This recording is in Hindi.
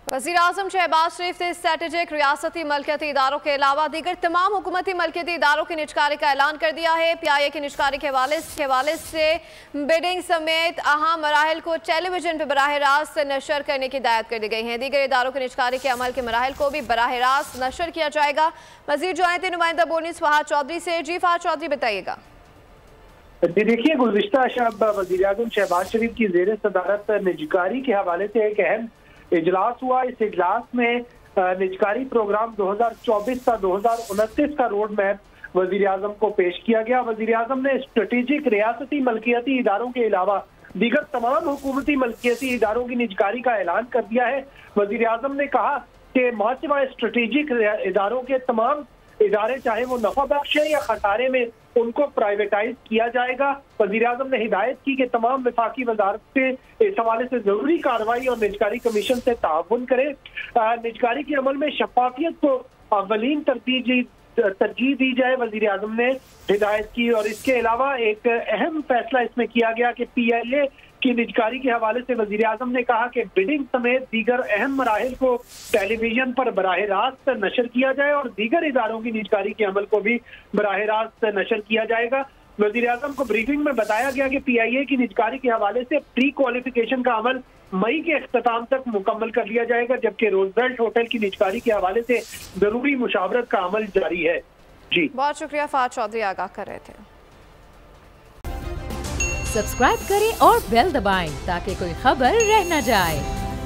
वज़ीर-ए-आज़म शहबाज शरीफ ने स्ट्रेटेजिक रियासती मलकियती इदारों के अलावा दीगर तमाम हुकूमती मलकियती इदारों की निजकारी का ऐलान कर दिया है। PIA की निजकारी के हवाले से बिडिंग समेत अहम मराहिल को टेलीविजन पर बराह रास्त नशर करने की हिदायत कर दी गई है। दीगर इदारों की निजकारी के अमल के मराहिल को भी बराह रास्त नशर किया जाएगा। मज़ीद जो आए थे नुमाइंदा बोनीस फहाद चौधरी से। जी फहाद चौधरी, बताइएगा। जी देखिए, गुज़िश्ता शब वज़ीर-ए-आज़म शहबाज शरीफ की ज़ेर सदारत निजकारी के हवाले से एक अहम इजलास हुआ। इस इजलास में निजकारी प्रोग्राम 2024 का 2029 का रोड मैप वज़ीर-ए-आज़म को पेश किया गया। वज़ीर-ए-आज़म ने स्ट्रेटेजिक रियासती मलकियती इदारों के अलावा दीगर तमाम हुकूमती मलकियती इदारों की निजकारी का ऐलान कर दिया है। वज़ीर-ए-आज़म ने कहा कि मौजूदा स्ट्रेटेजिक इदारों के तमाम इदारे, चाहे वो नफा बख्श है या खसारे में, उनको प्राइवेटाइज किया जाएगा। वज़ीर-ए-आज़म ने हिदायत की कि तमाम वफाकी वज़ारतें इस हवाले से जरूरी कार्रवाई और निजकारी कमीशन से ताउन करें। निजकारी के अमल में शफाफियत को अव्वलीन तरजीह दी जाए, वज़ीर-ए-आज़म ने हिदायत की। और इसके अलावा एक अहम फैसला इसमें किया गया कि PIA की निजकारी के हवाले से वज़ीर-ए-आज़म ने कहा कि बिडिंग समेत दीगर अहम मराहिल को टेलीविजन पर बराह रास्त नशर किया जाए और दीगर इदारों की निजकारी के अमल को भी बराह रास्त नशर किया जाएगा। वज़ीर-ए-आज़म को ब्रीफिंग में बताया गया कि PIA की निजकारी के हवाले से प्री क्वालिफिकेशन का अमल मई के अख्ताम तक मुकम्मल कर लिया जाएगा, जबकि रोजवेल्ट होटल की निजकारी के हवाले से जरूरी मुशावरत का अमल जारी है। जी बहुत शुक्रिया फहाद चौधरी, आगाह कर रहे थे। सब्सक्राइब करें और बेल दबाएं ताकि कोई खबर रह न जाए।